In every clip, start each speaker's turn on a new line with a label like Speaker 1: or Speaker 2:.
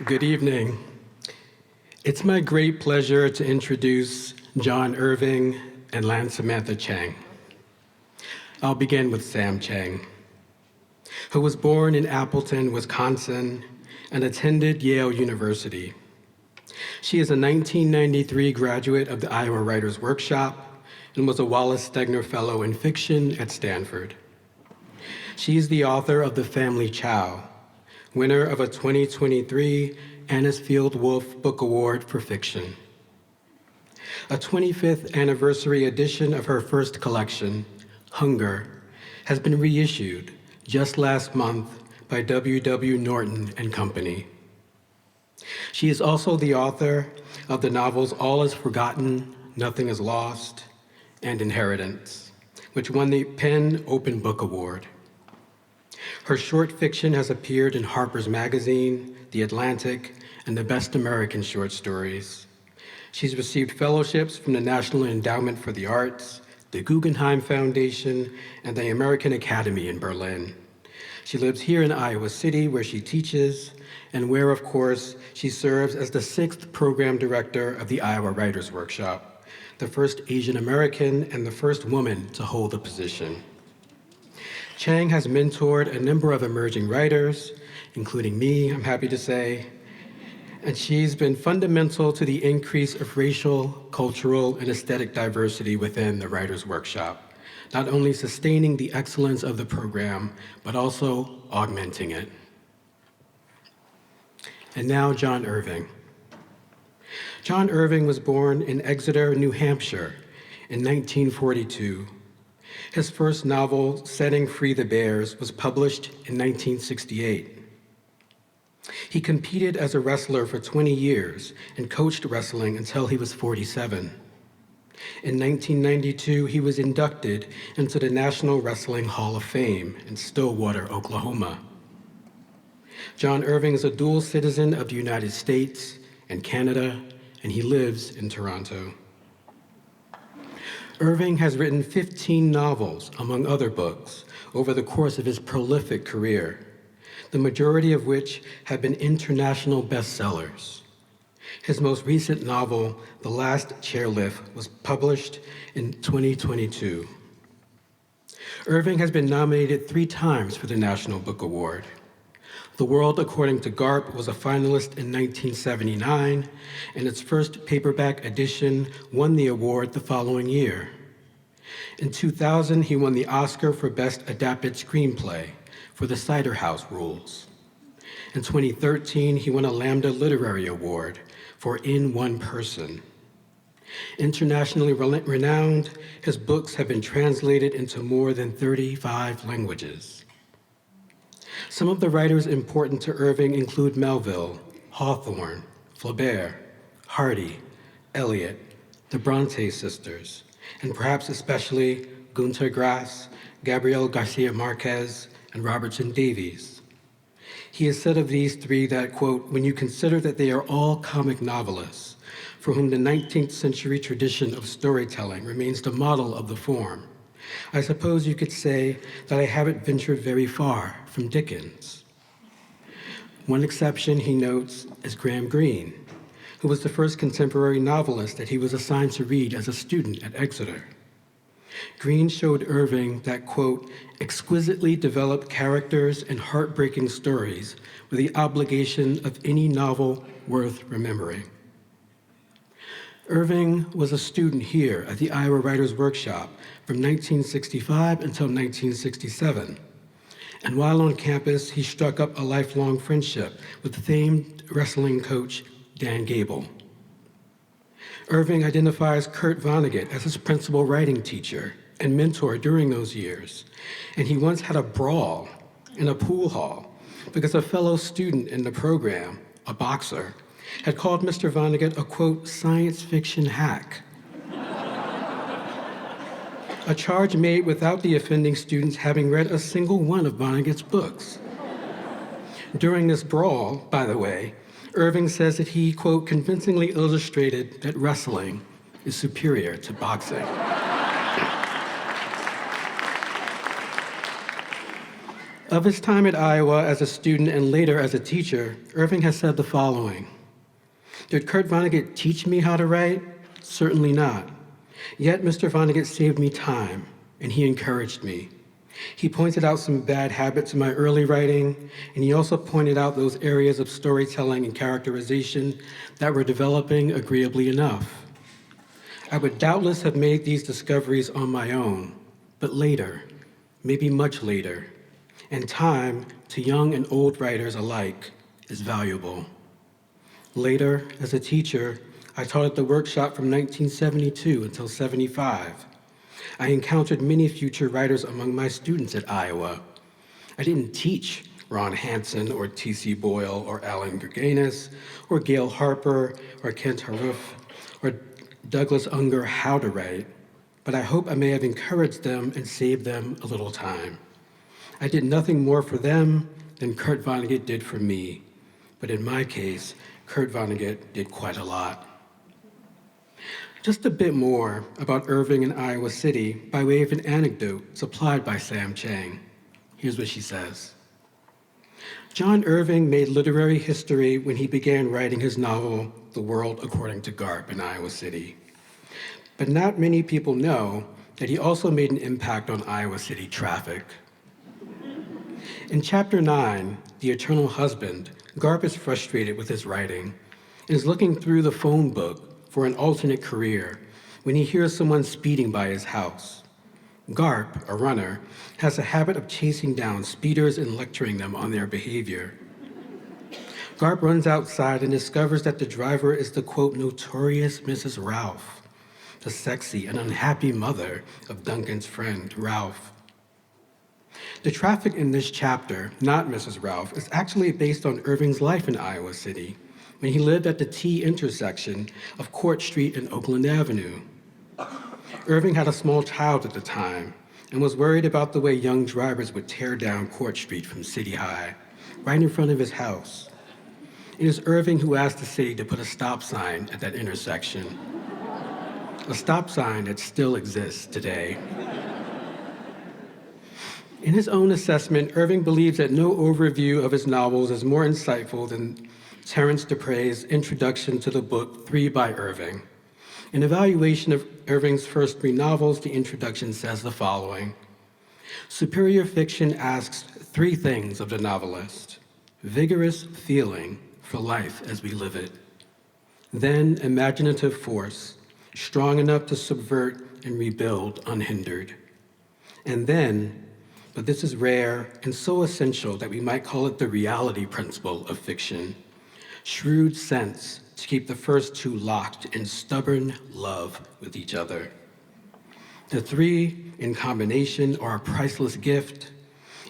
Speaker 1: Good evening. It's my great pleasure to introduce John Irving and Samantha Chang. I'll begin with Sam Chang, who was born in Appleton, Wisconsin, and attended Yale University. She is a 1993 graduate of the Iowa Writers Workshop and was a Wallace Stegner Fellow in Fiction at Stanford. She is the author of The Family Chow, winner of a 2023 Anisfield Wolf Book Award for Fiction. A 25th anniversary edition of her first collection, Hunger, has been reissued just last month by W.W. Norton and Company. She is also the author of the novels All Is Forgotten, Nothing Is Lost, and Inheritance, which won the PEN Open Book Award. Her short fiction has appeared in Harper's Magazine, The Atlantic, and the Best American Short Stories. She's received fellowships from the National Endowment for the Arts, the Guggenheim Foundation, and the American Academy in Berlin. She lives here in Iowa City, where she teaches, and where, of course, she serves as the 6th program director of the Iowa Writers Workshop, the first Asian American and the first woman to hold the position. Chang has mentored a number of emerging writers, including me, I'm happy to say, and she's been fundamental to the increase of racial, cultural, and aesthetic diversity within the Writers' Workshop, not only sustaining the excellence of the program, but also augmenting it. And now, John Irving. John Irving was born in Exeter, New Hampshire in 1942. His first novel, Setting Free the Bears, was published in 1968. He competed as a wrestler for 20 years and coached wrestling until he was 47. In 1992, he was inducted into the National Wrestling Hall of Fame in Stillwater, Oklahoma. John Irving is a dual citizen of the United States and Canada, and he lives in Toronto. Irving has written 15 novels, among other books, over the course of his prolific career, the majority of which have been international bestsellers. His most recent novel, The Last Chairlift, was published in 2022. Irving has been nominated 3 times for the National Book Award. The World According to Garp was a finalist in 1979, and its first paperback edition won the award the following year. In 2000, he won the Oscar for Best Adapted Screenplay for the Cider House Rules. In 2013, he won a Lambda Literary Award for In One Person. Internationally renowned, his books have been translated into more than 35 languages. Some of the writers important to Irving include Melville, Hawthorne, Flaubert, Hardy, Eliot, the Bronte sisters, and perhaps especially Günter Grass, Gabriel Garcia Marquez, and Robertson Davies. He has said of these 3 that, quote, when you consider that they are all comic novelists, for whom the 19th century tradition of storytelling remains the model of the form, I suppose you could say that I haven't ventured very far from Dickens. One exception, he notes, is Graham Greene, who was the first contemporary novelist that he was assigned to read as a student at Exeter. Greene showed Irving that, quote, exquisitely developed characters and heartbreaking stories were the obligation of any novel worth remembering. Irving was a student here at the Iowa Writers Workshop from 1965 until 1967. And while on campus, he struck up a lifelong friendship with famed wrestling coach Dan Gable. Irving identifies Kurt Vonnegut as his principal writing teacher and mentor during those years, and he once had a brawl in a pool hall because a fellow student in the program, a boxer, had called Mr. Vonnegut a, quote, science fiction hack. A charge made without the offending students having read a single one of Vonnegut's books. During this brawl, by the way, Irving says that he, quote, convincingly illustrated that wrestling is superior to boxing. Of his time at Iowa as a student and later as a teacher, Irving has said the following: "Did Kurt Vonnegut teach me how to write? Certainly not. Yet Mr. Vonnegut saved me time, and he encouraged me. He pointed out some bad habits in my early writing, and he also pointed out those areas of storytelling and characterization that were developing agreeably enough. I would doubtless have made these discoveries on my own, but later, maybe much later, and time to young and old writers alike is valuable. Later, as a teacher, I taught at the workshop from 1972 until 75. I encountered many future writers among my students at Iowa. I didn't teach Ron Hansen or T.C. Boyle or Alan Gurganus or Gail Harper or Kent Haruf or Douglas Unger how to write, but I hope I may have encouraged them and saved them a little time. I did nothing more for them than Kurt Vonnegut did for me, but in my case, Kurt Vonnegut did quite a lot." Just a bit more about Irving and Iowa City by way of an anecdote supplied by Sam Chang. Here's what she says. "John Irving made literary history when he began writing his novel, The World According to Garp, in Iowa City. But not many people know that he also made an impact on Iowa City traffic. In chapter 9, The Eternal Husband, Garp is frustrated with his writing and is looking through the phone book for an alternate career when he hears someone speeding by his house. Garp, a runner, has a habit of chasing down speeders and lecturing them on their behavior. Garp runs outside and discovers that the driver is the, quote, notorious Mrs. Ralph, the sexy and unhappy mother of Duncan's friend, Ralph. The traffic in this chapter, not Mrs. Ralph, is actually based on Irving's life in Iowa City, when he lived at the T intersection of Court Street and Oakland Avenue. Irving had a small child at the time and was worried about the way young drivers would tear down Court Street from City High, right in front of his house. It is Irving who asked the city to put a stop sign at that intersection, a stop sign that still exists today. In his own assessment, Irving believes that no overview of his novels is more insightful than Terence Dupre's introduction to the book 3 by Irving. In evaluation of Irving's first 3 novels, the introduction says the following: "Superior fiction asks 3 things of the novelist: vigorous feeling for life as we live it, then imaginative force, strong enough to subvert and rebuild unhindered, and then, but this is rare and so essential that we might call it the reality principle of fiction, shrewd sense to keep the first 2 locked in stubborn love with each other. The 3 in combination are a priceless gift,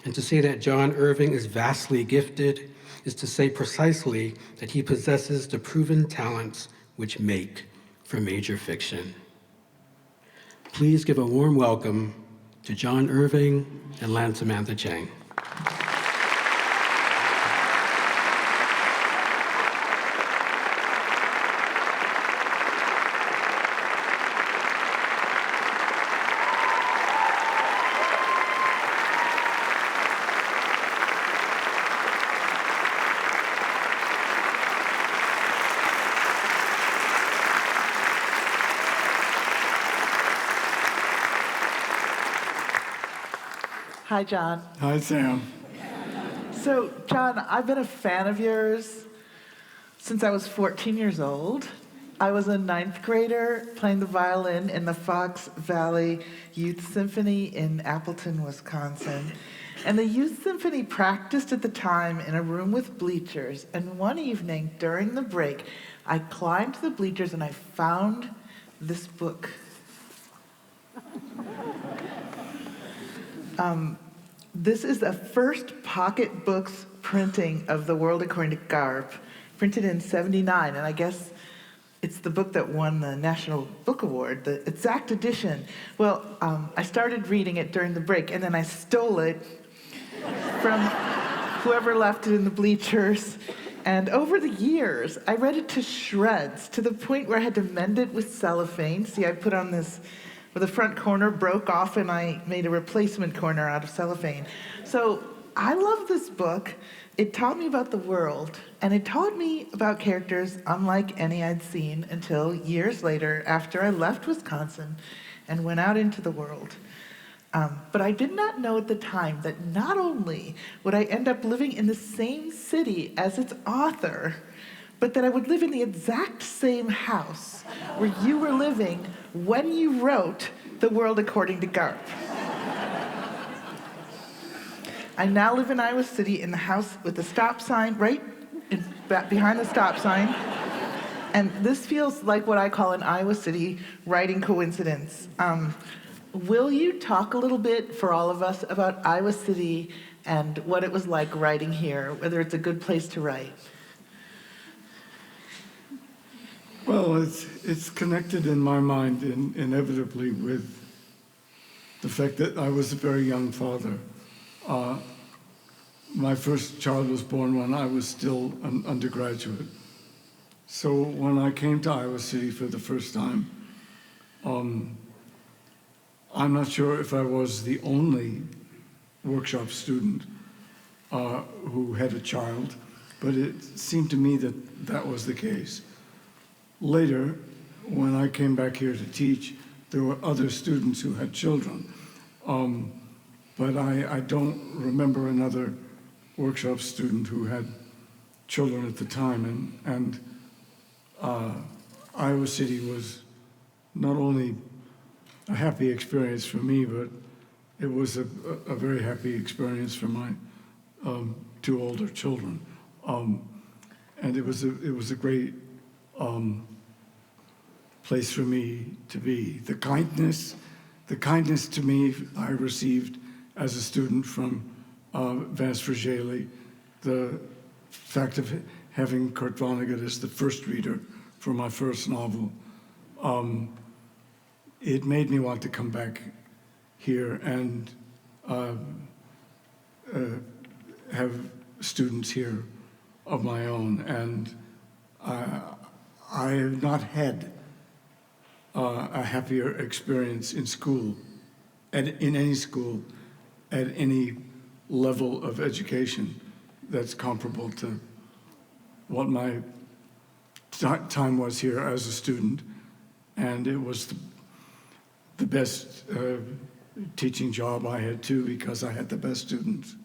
Speaker 1: and to say that John Irving is vastly gifted is to say precisely that he possesses the proven talents which make for major fiction." Please give a warm welcome to John Irving and Samantha Chang.
Speaker 2: Hi, John.
Speaker 3: Hi, Sam.
Speaker 2: So, John, I've been a fan of yours since I was 14 years old. I was a 9th grader playing the violin in the Fox Valley Youth Symphony in Appleton, Wisconsin. And the Youth Symphony practiced at the time in a room with bleachers. And one evening during the break, I climbed to the bleachers and I found this book. This is the first pocket books printing of The World According to Garp, printed in '79, and I guess it's the book that won the National Book Award, the exact edition. Well, I started reading it during the break, and then I stole it from whoever left it in the bleachers. And over the years, I read it to shreds, to the point where I had to mend it with cellophane. See, I put on this, where the front corner broke off, and I made a replacement corner out of cellophane. So I love this book. It taught me about the world, and it taught me about characters unlike any I'd seen until years later, after I left Wisconsin and went out into the world. But I did not know at the time that not only would I end up living in the same city as its author, but that I would live in the exact same house where you were living when you wrote The World According to Garp. I now live in Iowa City in the house with the stop sign right behind the stop sign. And this feels like what I call an Iowa City writing coincidence. Will you talk a little bit for all of us about Iowa City and what it was like writing here, whether it's a good place to write?
Speaker 3: Well, it's connected in my mind inevitably with the fact that I was a very young father. My first child was born when I was still an undergraduate. So when I came to Iowa City for the first time, I'm not sure if I was the only workshop student who had a child, but it seemed to me that that was the case. Later, when I came back here to teach, there were other students who had children. But I don't remember another workshop student who had children at the time. And Iowa City was not only a happy experience for me, but it was a very happy experience for my two older children. And it was a great place for me to be. The kindness to me I received as a student from Vance Frageli, the fact of having Kurt Vonnegut as the first reader for my first novel, it made me want to come back here and have students here of my own. And I have not had a happier experience in school, in any school, at any level of education that's comparable to what my time was here as a student. And it was the best teaching job I had too, because I had the best students.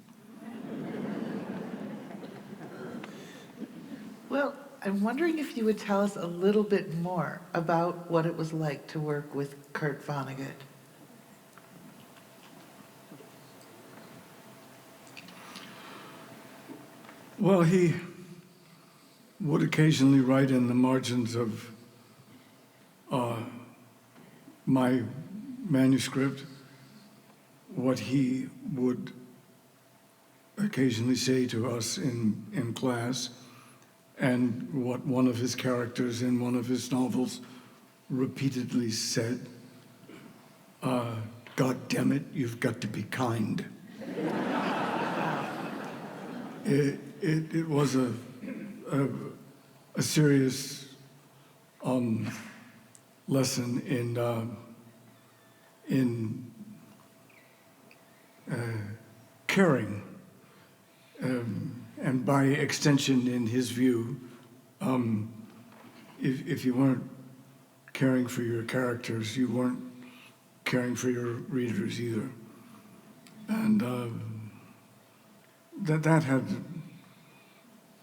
Speaker 2: Well, I'm wondering if you would tell us a little bit more about what it was like to work with Kurt Vonnegut.
Speaker 3: Well, he would occasionally write in the margins of my manuscript what he would occasionally say to us in class, and what one of his characters in one of his novels repeatedly said, "God damn it, you've got to be kind." It was a serious lesson in caring, and by extension, in his view, if you weren't caring for your characters, you weren't caring for your readers either. And that had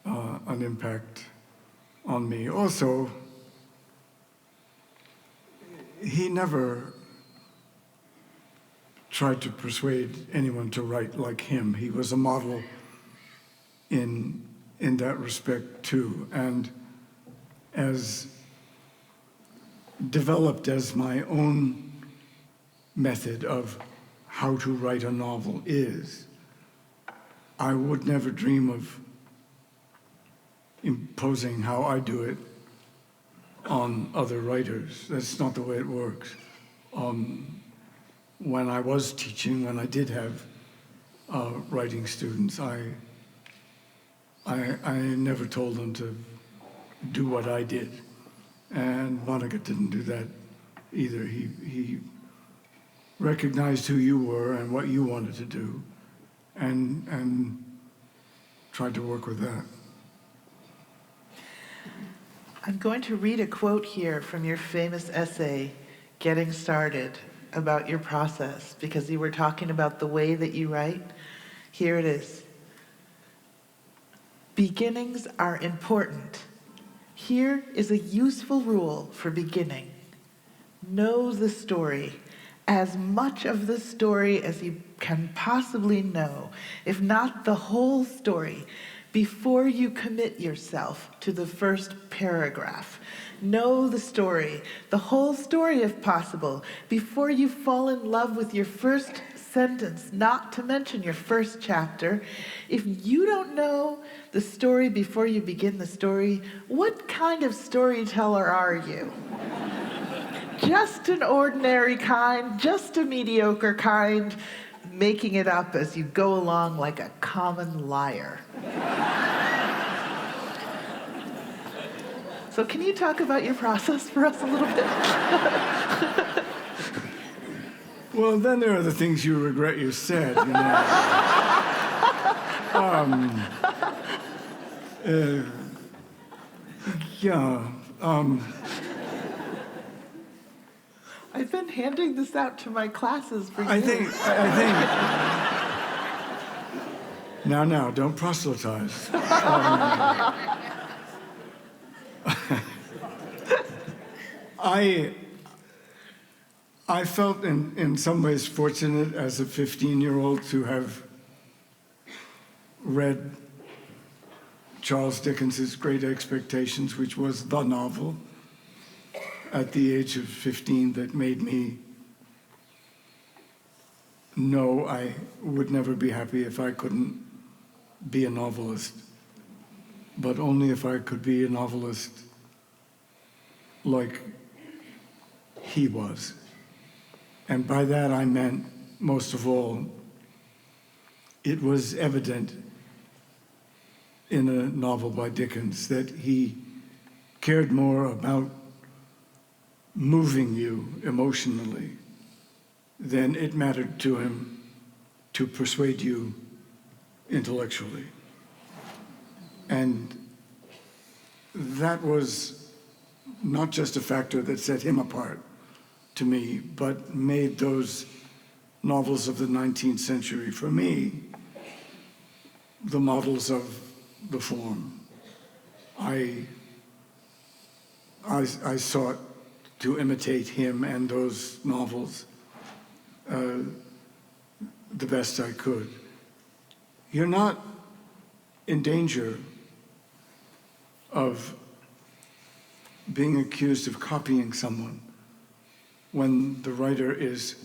Speaker 3: an impact on me. Also, he never tried to persuade anyone to write like him. He was a model in that respect too. And as developed as my own method of how to write a novel is, I would never dream of imposing how I do it on other writers. That's not the way it works. When I was teaching, when I did have writing students, I never told them to do what I did. And Vonnegut didn't do that either. He recognized who you were and what you wanted to do, and tried to work with that.
Speaker 2: I'm going to read a quote here from your famous essay, Getting Started, about your process, because you were talking about the way that you write. Here it is. Beginnings are important. Here is a useful rule for beginning. Know the story, as much of the story as you can possibly know, if not the whole story, before you commit yourself to the first paragraph. Know the story, the whole story if possible, before you fall in love with your first sentence, not to mention your first chapter. If you don't know the story before you begin the story, what kind of storyteller are you? Just an ordinary kind, just a mediocre kind, making it up as you go along like a common liar. So can you talk about your process for us a little bit?
Speaker 3: Well, then there are the things you regret you said, you know. Yeah.
Speaker 2: I've been handing this out to my classes for years.
Speaker 3: I think. Now, don't proselytize. I felt in some ways fortunate as a 15-year-old to have read Charles Dickens's Great Expectations, which was the novel at the age of 15 that made me know I would never be happy if I couldn't be a novelist, but only if I could be a novelist like he was. And by that I meant, most of all, it was evident in a novel by Dickens that he cared more about moving you emotionally than it mattered to him to persuade you intellectually. And that was not just a factor that set him apart to me, but made those novels of the 19th century, for me, the models of the form. I sought to imitate him and those novels the best I could. You're not in danger of being accused of copying someone when the writer is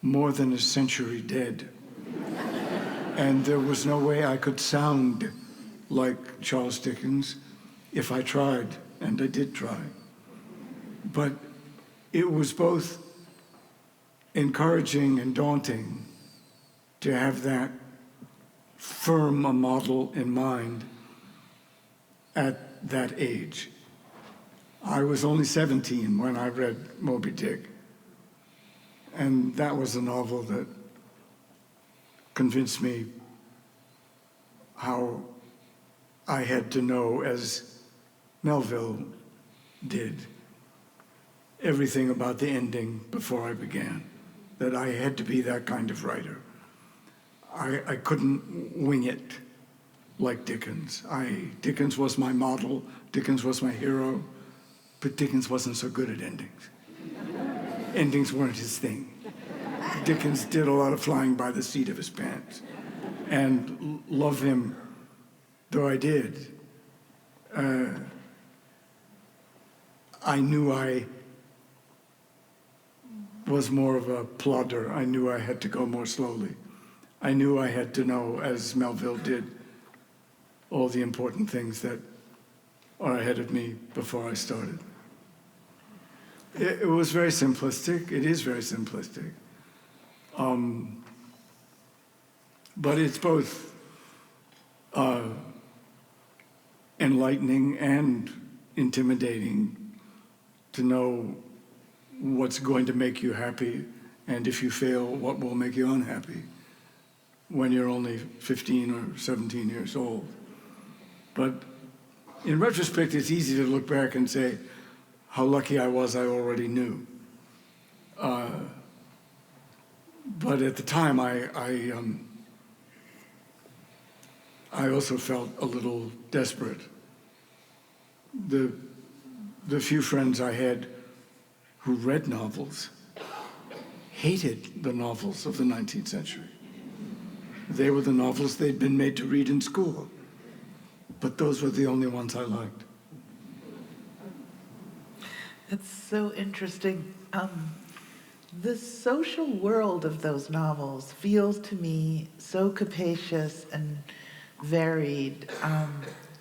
Speaker 3: more than a century dead. And there was no way I could sound like Charles Dickens if I tried, and I did try. But it was both encouraging and daunting to have that firm a model in mind at that age. I was only 17 when I read Moby Dick, and that was a novel that convinced me how I had to know, as Melville did, everything about the ending before I began, that I had to be that kind of writer. I couldn't wing it like Dickens. Dickens was my model, Dickens was my hero, but Dickens wasn't so good at endings. Endings weren't his thing. Dickens did a lot of flying by the seat of his pants. And love him though I did, I knew I was more of a plodder. I knew I had to go more slowly. I knew I had to know, as Melville did, all the important things that are ahead of me before I started. It was very simplistic. It is very simplistic. But it's both enlightening and intimidating to know what's going to make you happy, and if you fail, what will make you unhappy. when you're only 15 or 17 years old. But in retrospect, it's easy to look back and say how lucky I was I already knew. But at the time, I also felt a little desperate. The few friends I had who read novels hated the novels of the 19th century. They were the novels they'd been made to read in school, but those were the only ones I liked.
Speaker 2: It's so interesting. The social world of those novels feels to me so capacious and varied,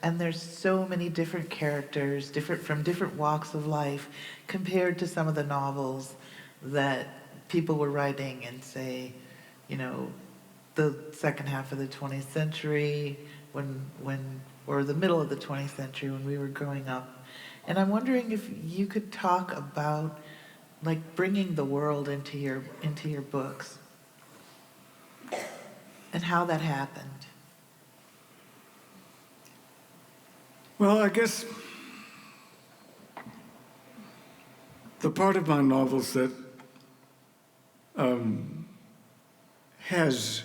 Speaker 2: and there's so many different characters, from different walks of life, compared to some of the novels that people were writing in, say, the second half of the 20th century, or the middle of the 20th century when we were growing up. And I'm wondering if you could talk about bringing the world into your books and how that happened.
Speaker 3: Well, I guess the part of my novels that has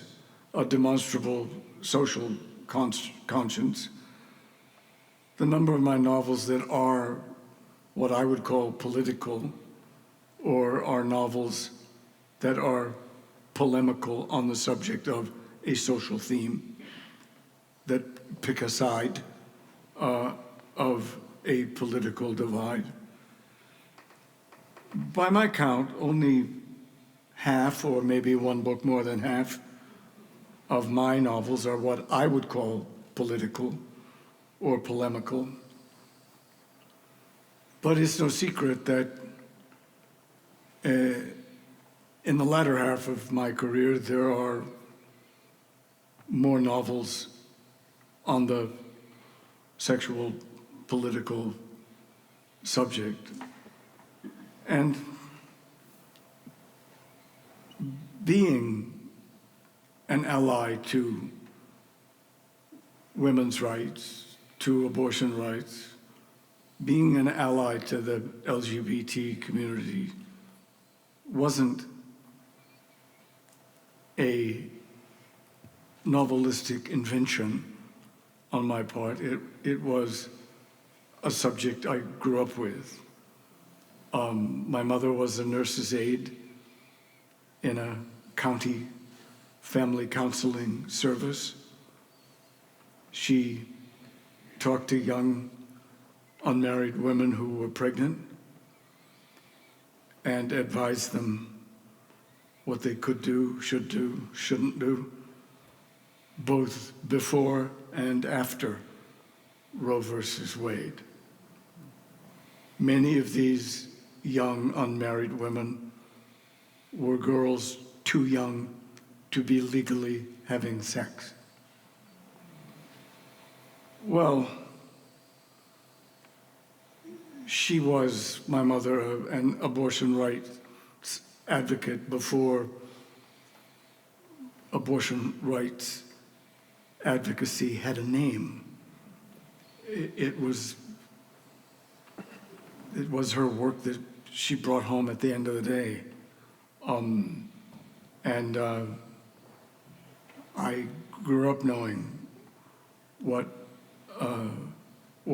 Speaker 3: a demonstrable social conscience, the number of my novels that are what I would call political, or are novels that are polemical on the subject of a social theme, that pick a side of a political divide. By my count, only half, or maybe one book more than half, of my novels are what I would call political or polemical. But it's no secret that in the latter half of my career, there are more novels on the sexual, political subject. And being an ally to women's rights, to abortion rights, being an ally to the LGBT community wasn't a novelistic invention on my part. It was a subject I grew up with. My mother was a nurse's aide in a county family counseling service. She talked to young unmarried women who were pregnant and advised them what they could do, should do, shouldn't do, both before and after Roe versus Wade. Many of these young unmarried women were girls too young to be legally having sex. Well, she was, my mother, an abortion rights advocate before abortion rights advocacy had a name. It was her work that she brought home at the end of the day. I grew up knowing what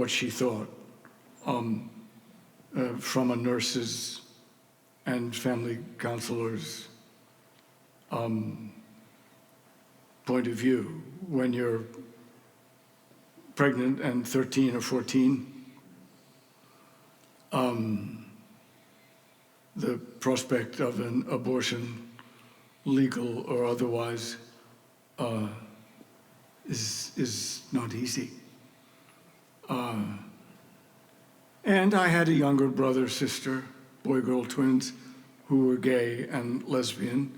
Speaker 3: she thought from a nurse's and family counselor's point of view. When you're pregnant and 13 or 14, the prospect of an abortion, legal or otherwise, is not easy. And I had a younger brother, sister, boy-girl twins, who were gay and lesbian,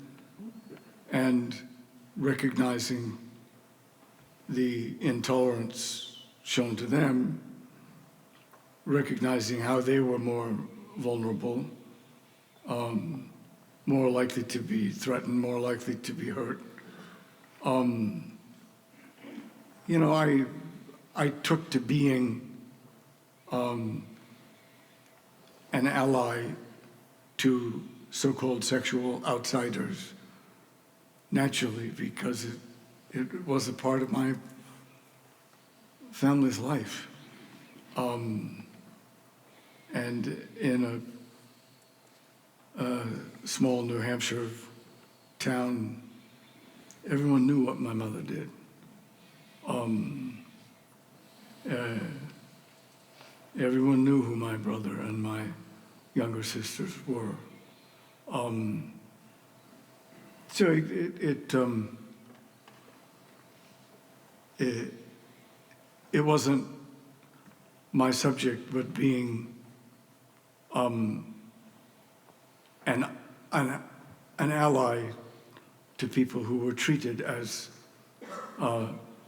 Speaker 3: and recognizing the intolerance shown to them, recognizing how they were more vulnerable, more likely to be threatened, more likely to be hurt, You know, I took to being an ally to so-called sexual outsiders naturally because it was a part of my family's life. And in a small New Hampshire town, everyone knew what my mother did. Everyone knew who my brother and my younger sisters were. So it wasn't my subject, but being an ally to people who were treated as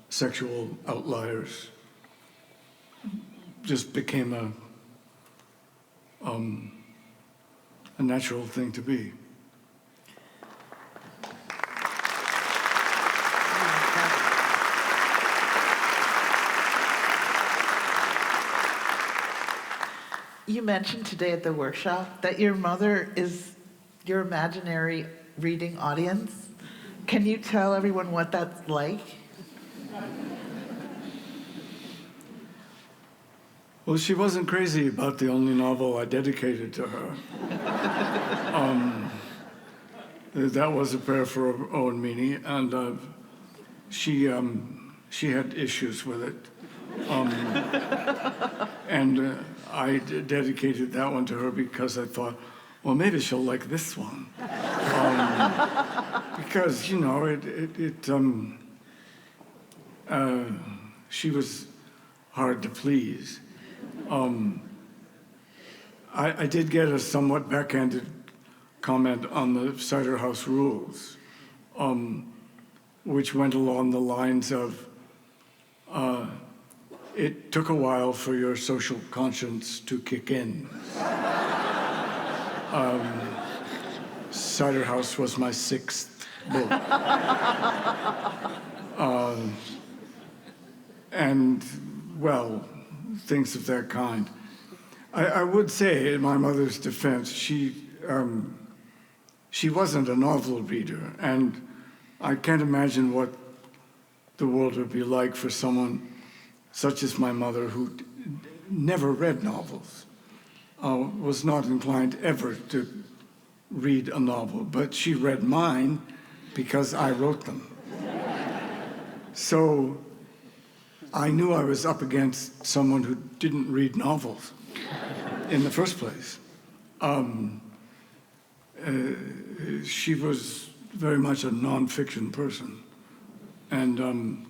Speaker 3: sexual outliers just became a natural thing to be.
Speaker 2: You mentioned today at the workshop that your mother is your imaginary reading audience. Can you tell everyone what that's like?
Speaker 3: Well, she wasn't crazy about the only novel I dedicated to her. That was A Prayer for Owen Meany, and she had issues with it. And I dedicated that one to her because I thought, well, maybe she'll like this one. Because, you know, she was hard to please. I did get a somewhat backhanded comment on the Cider House Rules, which went along the lines of, it took a while for your social conscience to kick in. Cider House was my 6th book. And, well, things of that kind. I would say, in my mother's defense, she wasn't a novel reader, and I can't imagine what the world would be like for someone such as my mother, who never read novels, was not inclined ever to read a novel, but she read mine because I wrote them. So I knew I was up against someone who didn't read novels in the first place. She was very much a nonfiction person. And,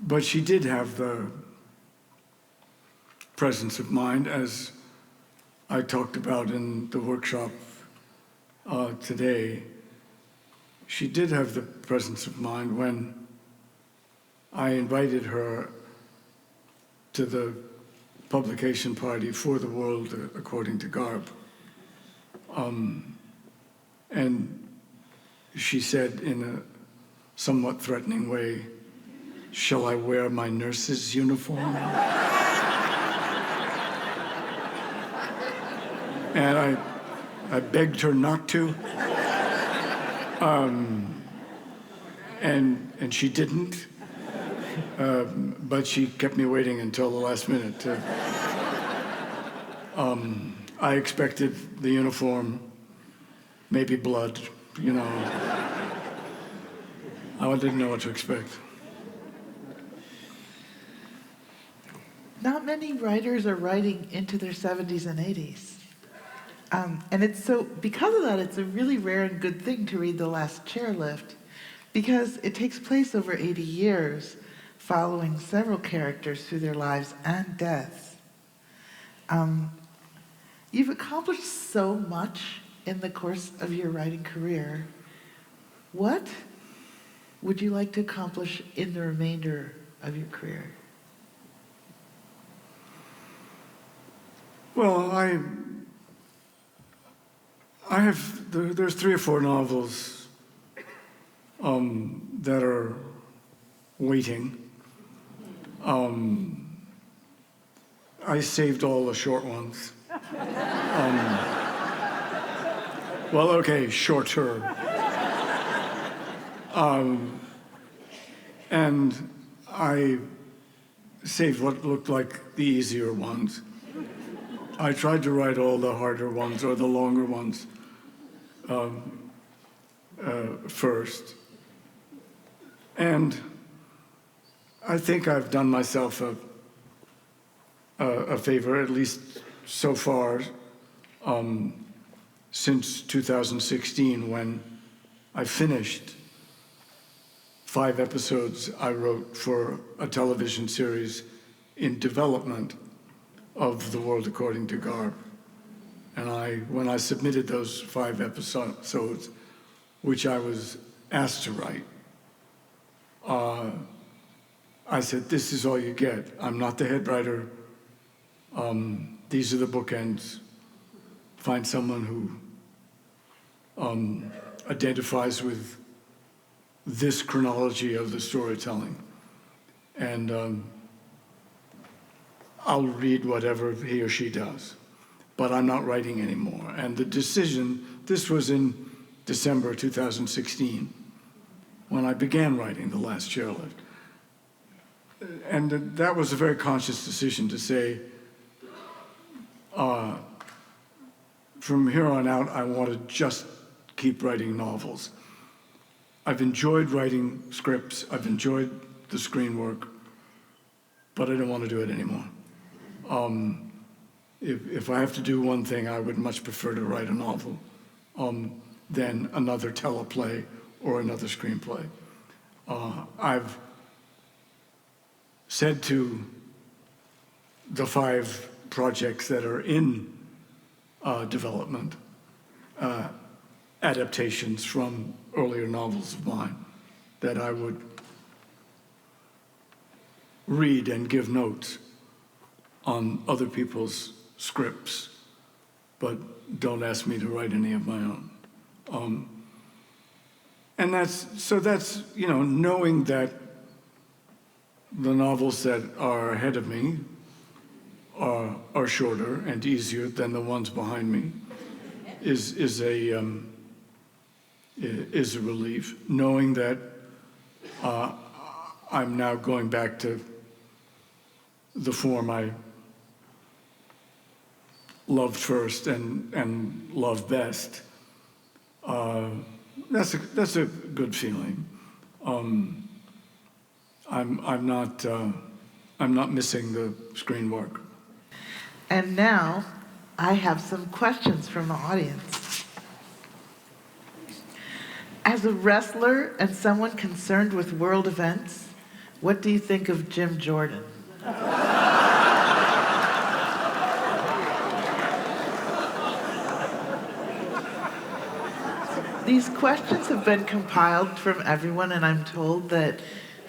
Speaker 3: but she did have the presence of mind, as I talked about in the workshop today. She did have the presence of mind when I invited her to the publication party for The World According to Garb. And she said in a somewhat threatening way, "Shall I wear my nurse's uniform?" And I begged her not to. And she didn't. But she kept me waiting until the last minute. I expected the uniform, maybe blood, you know. I didn't know what to expect.
Speaker 2: Not many writers are writing into their 70s and 80s. And it's so, because of that, it's a really rare and good thing to read The Last Chairlift, because it takes place over 80 years, following several characters through their lives and deaths. You've accomplished so much in the course of your writing career. What would you like to accomplish in the remainder of your career?
Speaker 3: Well, there's 3 or 4 novels that are waiting. I saved all the short ones. Well, okay, shorter. And I saved what looked like the easier ones. I tried to write all the harder ones or the longer ones first. And I think I've done myself a favor, at least so far, since 2016, when I finished 5 episodes I wrote for a television series in development of The World According to Garp. And when I submitted those 5 episodes, which I was asked to write, I said, this is all you get. I'm not the head writer. These are the bookends. Find someone who identifies with this chronology of the storytelling. And I'll read whatever he or she does. But I'm not writing anymore. And the decision, this was in December 2016, when I began writing The Last Chairlift. And that was a very conscious decision to say, from here on out, I want to just keep writing novels. I've enjoyed writing scripts, I've enjoyed the screen work, but I don't want to do it anymore. If I have to do one thing, I would much prefer to write a novel than another teleplay or another screenplay. I've said to the 5 projects that are in development, adaptations from earlier novels of mine, that I would read and give notes on other people's scripts, but don't ask me to write any of my own. And that's, knowing that the novels that are ahead of me are shorter and easier than the ones behind me is a relief. Knowing that I'm now going back to the form I loved first and loved best. That's a good feeling. I'm not missing the screen work.
Speaker 2: And now I have some questions from the audience. As a wrestler and someone concerned with world events, what do you think of Jim Jordan? These questions have been compiled from everyone, and I'm told that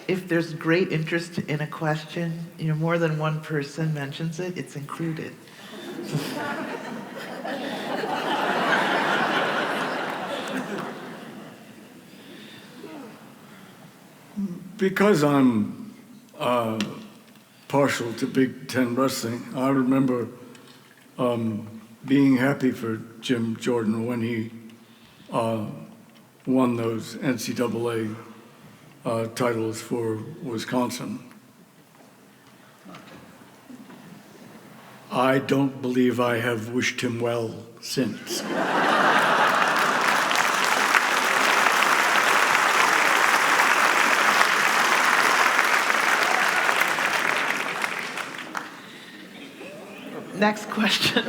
Speaker 2: if there's great interest in a question, more than one person mentions it, it's included.
Speaker 3: Because I'm partial to Big Ten wrestling, I remember being happy for Jim Jordan when he won those NCAA titles for Wisconsin. I don't believe I have wished him well since.
Speaker 2: Next question.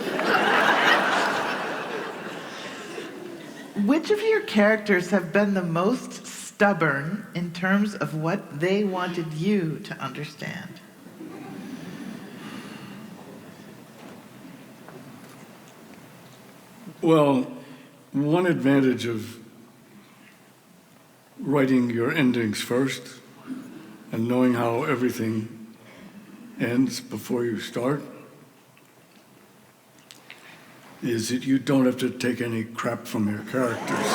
Speaker 2: Which of your characters have been the most stubborn in terms of what they wanted you to understand?
Speaker 3: Well, one advantage of writing your endings first and knowing how everything ends before you start is that you don't have to take any crap from your characters.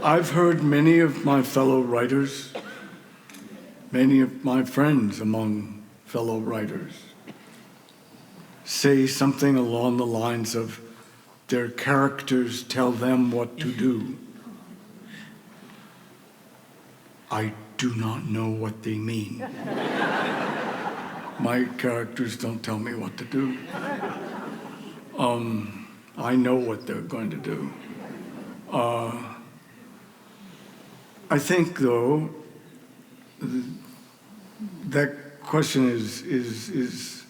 Speaker 3: I've heard many of my fellow writers, many of my friends among fellow writers, say something along the lines of their characters tell them what to do. I do not know what they mean. My characters don't tell me what to do. I know what they're going to do. I think, though, that question is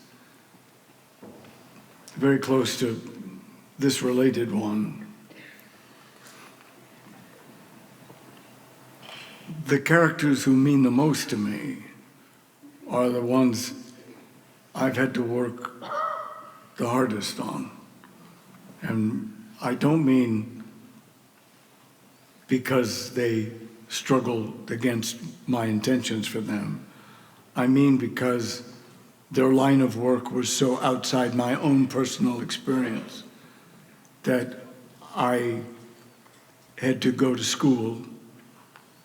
Speaker 3: very close to this related one. The characters who mean the most to me are the ones I've had to work the hardest on. And I don't mean because they struggled against my intentions for them. I mean because their line of work was so outside my own personal experience that I had to go to school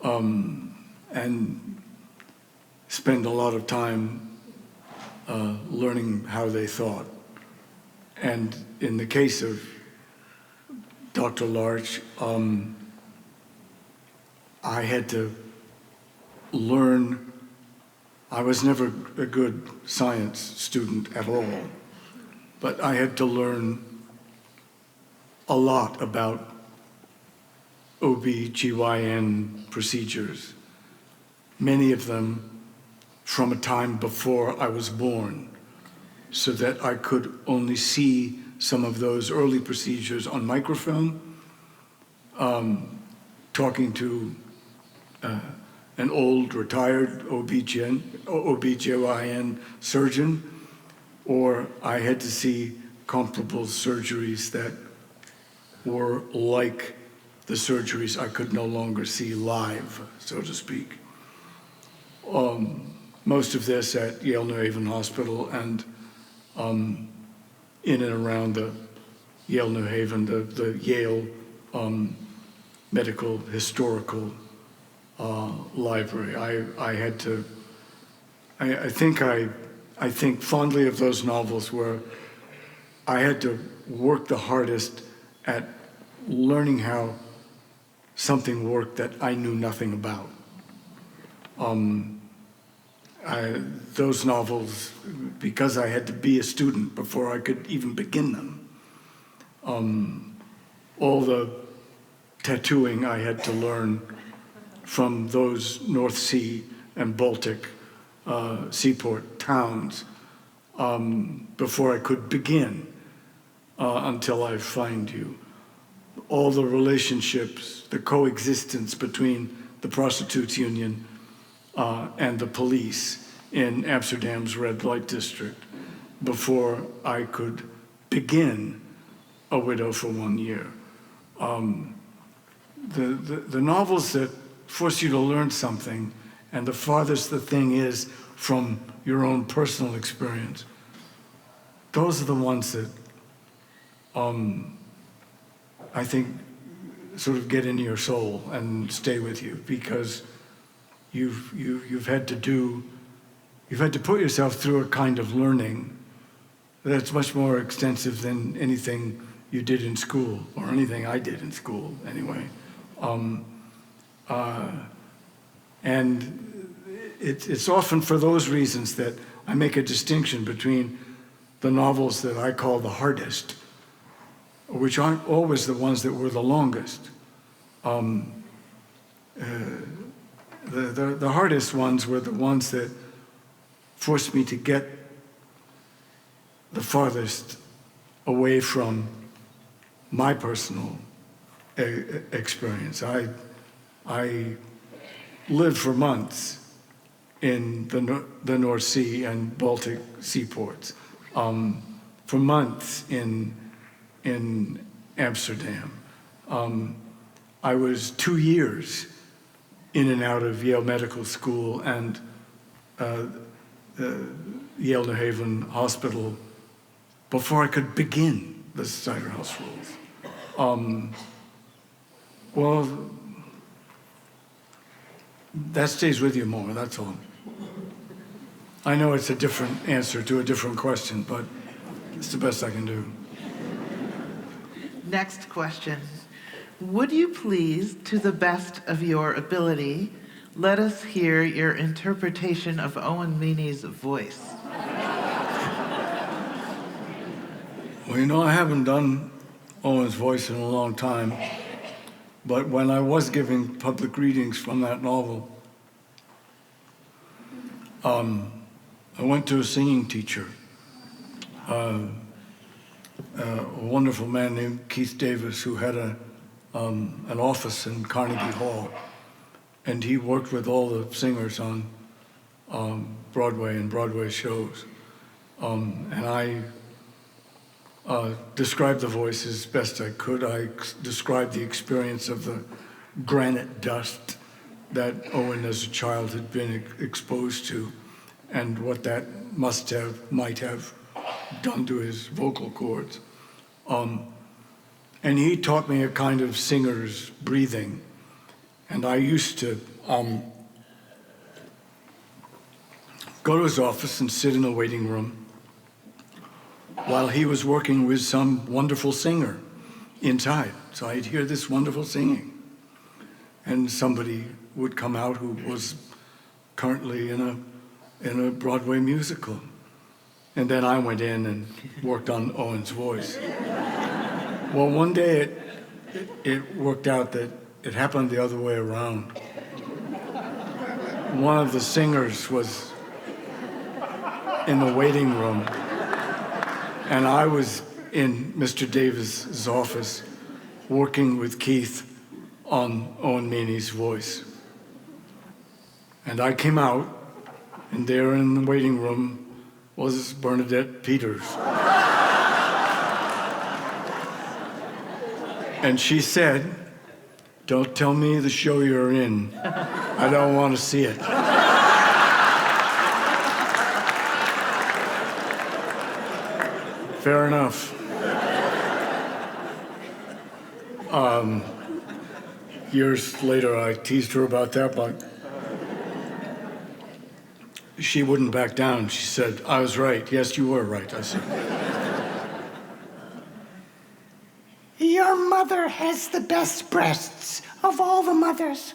Speaker 3: and spend a lot of time learning how they thought. And in the case of Dr. Larch, I had to learn. I was never a good science student at all, but I had to learn a lot about OB/GYN procedures, many of them from a time before I was born, so that I could only see some of those early procedures on microfilm, talking to an old retired OB/GYN surgeon, or I had to see comparable surgeries that were like the surgeries I could no longer see live, so to speak. Most of this at Yale New Haven Hospital and in and around the Yale New Haven, the Yale Medical Historical Library. I had to, I think fondly of those novels where I had to work the hardest at learning how something worked that I knew nothing about. Those novels, because I had to be a student before I could even begin them, all the tattooing I had to learn from those North Sea and Baltic seaport towns before I could begin until I find you. All the relationships, the coexistence between the prostitutes union and the police in Amsterdam's red light district before I could begin A Widow for 1 Year. The novels that force you to learn something, and the farthest the thing is from your own personal experience, those are the ones that I think sort of get into your soul and stay with you, because you've had to put yourself through a kind of learning that's much more extensive than anything you did in school, or anything I did in school anyway. And it's often for those reasons that I make a distinction between the novels that I call the hardest, which aren't always the ones that were the longest. The hardest ones were the ones that forced me to get the farthest away from my personal experience. I lived for months in the North Sea and Baltic seaports, for months in Amsterdam. I was 2 years in and out of Yale Medical School and Yale New Haven Hospital before I could begin the Cider House Rules. Well, that stays with you more, that's all. I know it's a different answer to a different question, but it's the best I can do.
Speaker 2: Next question. Would you please, to the best of your ability, let us hear your interpretation of Owen Meany's voice?
Speaker 3: Well, you know, I haven't done Owen's voice in a long time, but when I was giving public readings from that novel, I went to a singing teacher, a wonderful man named Keith Davis, who had an office in Carnegie Hall, and he worked with all the singers on Broadway and Broadway shows. And I described the voice as best I could. I described the experience of the granite dust that Owen as a child had been exposed to, and what that might have done to his vocal cords. And he taught me a kind of singer's breathing. And I used to go to his office and sit in the waiting room while he was working with some wonderful singer inside. So I'd hear this wonderful singing. And somebody would come out who was currently in a Broadway musical. And then I went in and worked on Owen's voice. Well, one day it worked out that it happened the other way around. One of the singers was in the waiting room, and I was in Mr. Davis's office working with Keith on Owen Meany's voice. And I came out, and there in the waiting room was Bernadette Peters. And she said, "Don't tell me the show you're in. I don't want to see it." Fair enough. Years later, I teased her about that, but she wouldn't back down. She said, "I was right. Yes, you were right." I said,
Speaker 4: Your mother has the best breasts of all the mothers.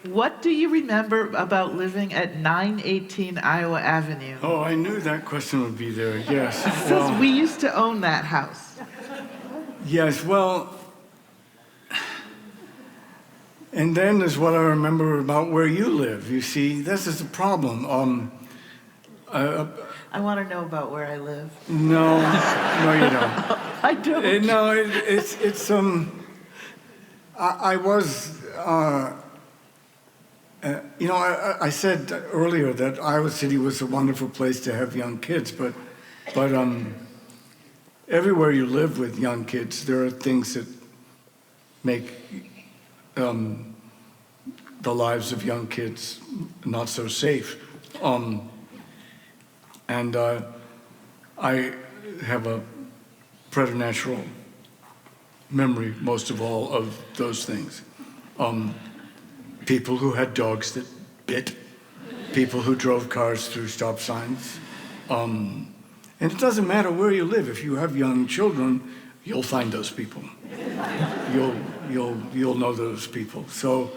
Speaker 2: What do you remember about living at 918 Iowa Avenue?
Speaker 3: "Oh, I knew that question would be there, yes."
Speaker 2: Because we used to own that house.
Speaker 3: Yes, well, and then is what I remember about where you live. You see, this is a problem.
Speaker 2: I want to know about where I live.
Speaker 3: No, no, you don't.
Speaker 2: I don't.
Speaker 3: No, it's I was, you know, I said earlier that Iowa City was a wonderful place to have young kids, but everywhere you live with young kids, there are things that make the lives of young kids not so safe. And I have a preternatural memory, most of all, of those things. People who had dogs that bit, people who drove cars through stop signs. And it doesn't matter where you live. If you have young children, you'll find those people. You'll know those people. So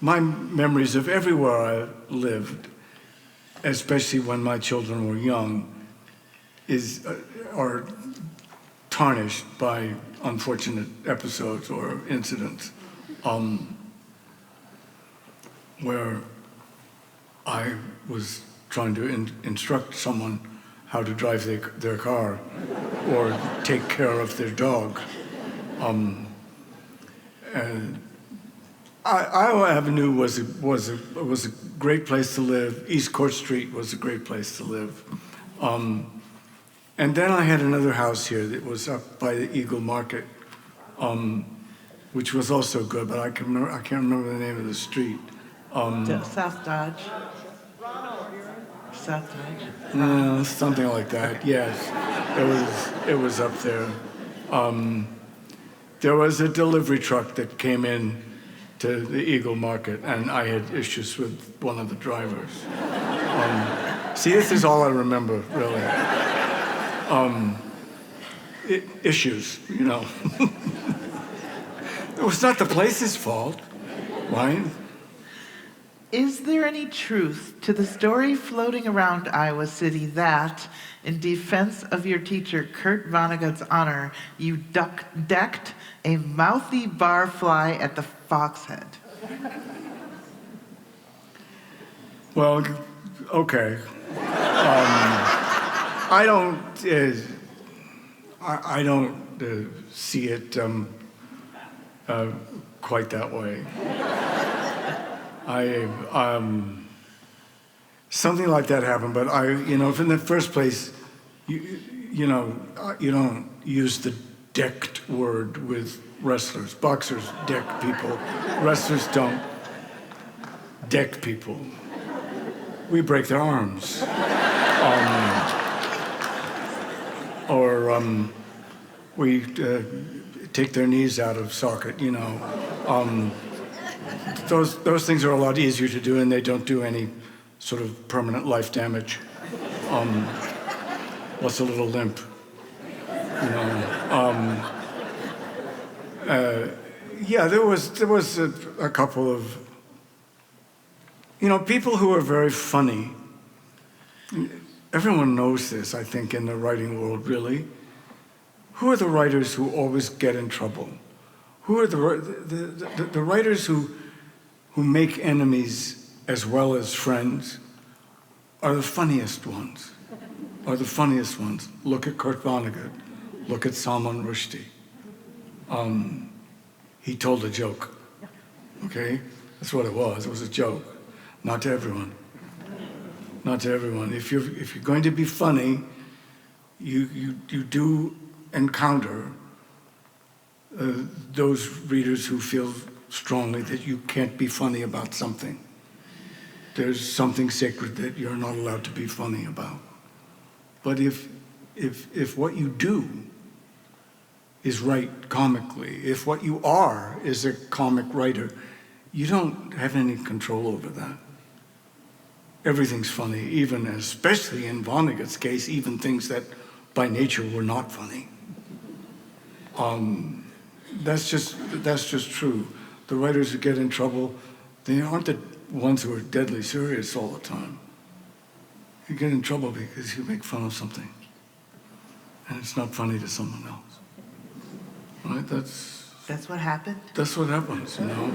Speaker 3: my memories of everywhere I lived, especially when my children were young, are tarnished by unfortunate episodes or incidents where I was trying to instruct someone how to drive their car or take care of their dog. And Iowa Avenue was a great place to live. East Court Street was a great place to live. And then I had another house here that was up by the Eagle Market, which was also good, but I can't remember the name of the street.
Speaker 2: South Dodge. South Dodge.
Speaker 3: Something like that. Yes, it was up there. There was a delivery truck that came in to the Eagle Market, and I had issues with one of the drivers. See, this is all I remember, really. Issues, you know. It was not the place's fault, right?
Speaker 2: Is there any truth to the story floating around Iowa City that, in defense of your teacher Kurt Vonnegut's honor, you decked a mouthy barfly at the Foxhead?
Speaker 3: Well, okay. I don't see it quite that way. Something like that happened, but in the first place, you don't use the decked word with wrestlers. Boxers deck people. Wrestlers don't deck people. We break their arms. Or we take their knees out of socket, you know. Those things are a lot easier to do, and they don't do any sort of permanent life damage. What's a little limp? You know. Yeah, there was a couple of, people who are very funny. Everyone knows this, I think, in the writing world, really. Who are the writers who always get in trouble? Who are the writers who make enemies as well as friends are the funniest ones. Look at Kurt Vonnegut. Look at Salman Rushdie. He told a joke, okay? That's what it was. It was a joke. Not to everyone. If you're going to be funny, you do encounter those readers who feel strongly that you can't be funny about something. There's something sacred that you're not allowed to be funny about. But if what you do is write comically, if what you are is a comic writer, you don't have any control over that. Everything's funny, even, especially in Vonnegut's case, even things that by nature were not funny. That's just true. The writers who get in trouble, they aren't the ones who are deadly serious all the time. You get in trouble because you make fun of something, and it's not funny to someone else. Right?
Speaker 2: That's what happened?
Speaker 3: That's what happens, you know.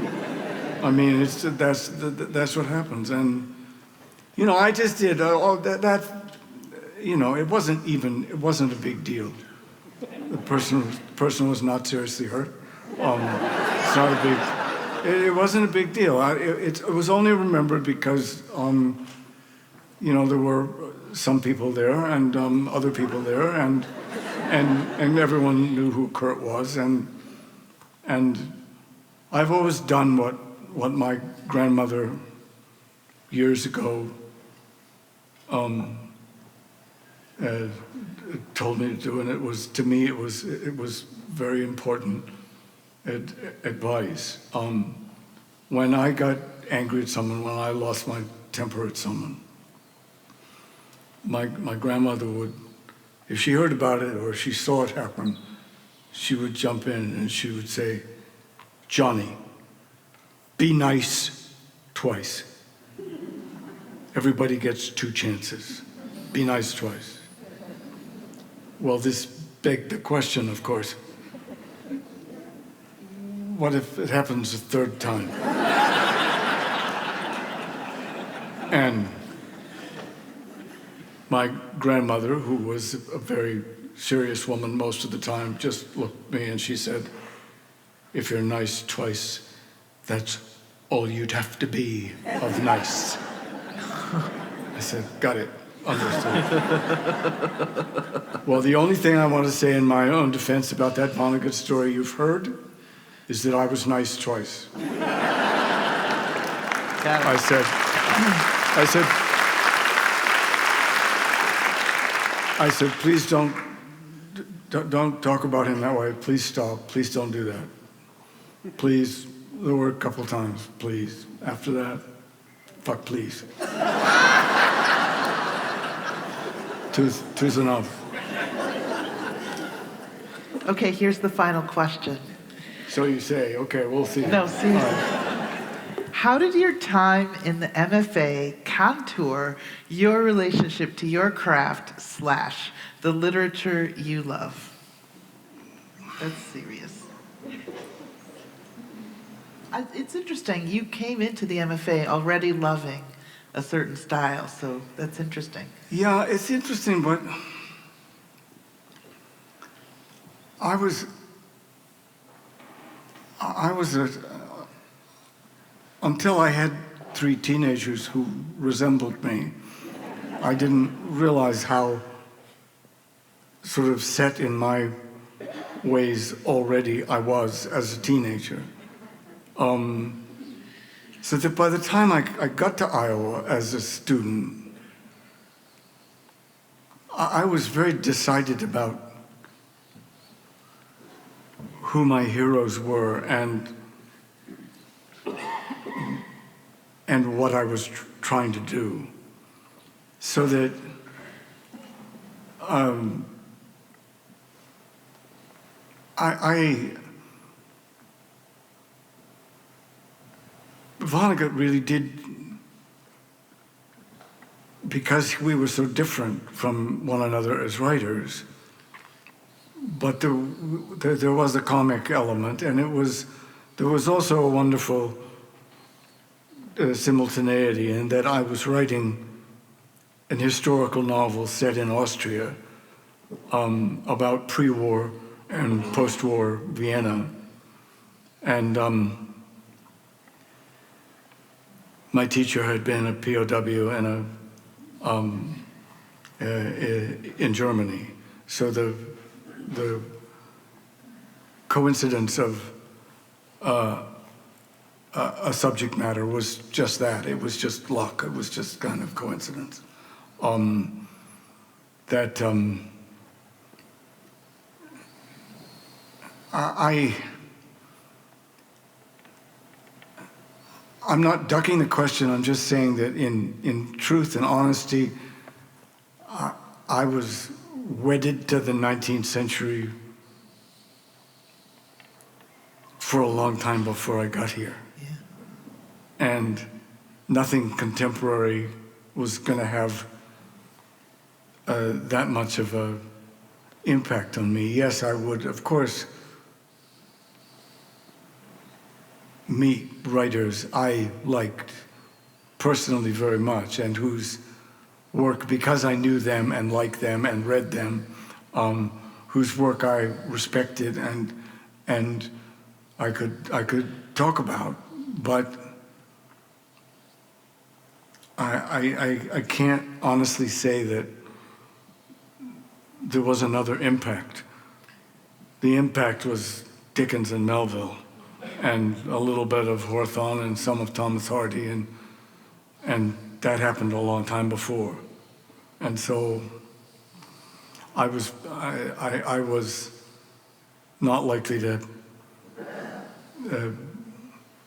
Speaker 3: I mean, that's what happens, and I just did all that. It wasn't a big deal. The person was not seriously hurt. It's not a big. It wasn't a big deal. It was only remembered because there were some people there and other people there, and everyone knew who Kurt was, and I've always done what my grandmother years ago told me to do, and it was very important advice. When I got angry at someone, when I lost my temper at someone, my grandmother would, if she heard about it or she saw it happen, she would jump in and she would say, "Johnny, be nice twice. Everybody gets 2 chances. Be nice twice." Well, this begged the question, of course. What if it happens a 3rd time? And my grandmother, who was a very serious woman most of the time, just looked at me and she said, "If you're nice twice, that's all you'd have to be of nice." I said, "Got it. Understood." Well, the only thing I want to say in my own defense about that Vonnegut story you've heard is that I was nice twice.
Speaker 2: Got it.
Speaker 3: I said, please don't talk about him that way. Please stop. Please don't do that. Please. There were a couple times. Please. After that, fuck, please. Two's enough.
Speaker 2: Okay, here's the final question.
Speaker 3: So you say, okay, we'll see.
Speaker 2: No, seriously.
Speaker 3: All right.
Speaker 2: How did your time in the MFA contour your relationship to your craft / the literature you love? That's serious. It's interesting. You came into the MFA already loving a certain style, so that's interesting.
Speaker 3: Yeah, it's interesting, but I was until I had 3 teenagers who resembled me, I didn't realize how sort of set in my ways already I was as a teenager. So that by the time I got to Iowa as a student, I was very decided about who my heroes were and what I was trying to do. So that Vonnegut really did, because we were so different from one another as writers, but there was a comic element, and there was also a wonderful simultaneity in that I was writing an historical novel set in Austria about pre-war and post-war Vienna, and my teacher had been a POW in Germany, so the coincidence of a subject matter was just that. It was just luck. It was just kind of coincidence. I'm not ducking the question. I'm just saying that in truth and honesty, I was wedded to the 19th century for a long time before I got here.
Speaker 2: Yeah.
Speaker 3: And nothing contemporary was going to have that much of a impact on me. Yes, I would, of course, meet writers I liked personally very much and whose work, because I knew them and liked them and read them, whose work I respected and I could talk about, but I can't honestly say that there was another impact. The impact was Dickens and Melville, and a little bit of Hawthorne and some of Thomas Hardy, and that happened a long time before. And so I was not likely to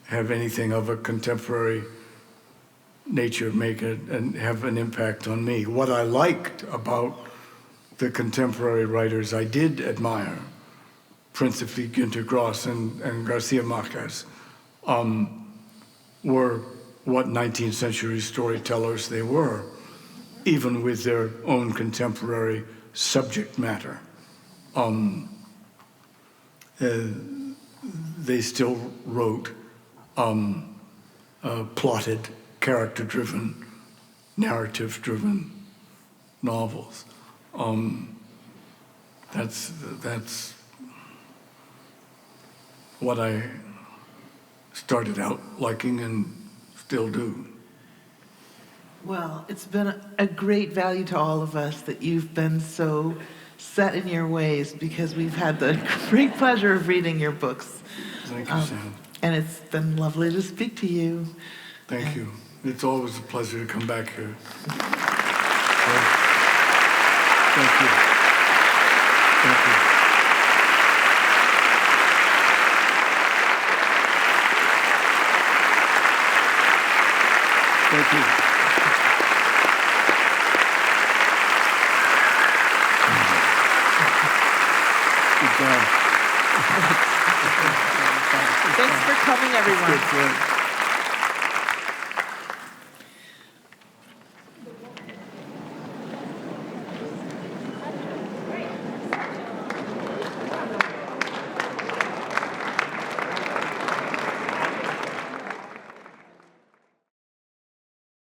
Speaker 3: have anything of a contemporary nature make it and have an impact on me. What I liked about the contemporary writers I did admire, principally Günter Grass and Garcia Marquez, were what 19th century storytellers they were, even with their own contemporary subject matter. They still wrote plotted, character-driven, narrative-driven novels. That's what I started out liking and still do.
Speaker 2: Well, it's been a great value to all of us that you've been so set in your ways, because we've had the great pleasure of reading your books.
Speaker 3: Thank you, Sam.
Speaker 2: And it's been lovely to speak to you.
Speaker 3: Thank you. It's always a pleasure to come back here. Thank you. Thank you. Thank you. Good job.
Speaker 2: Thanks for coming, everyone.
Speaker 3: Good, good.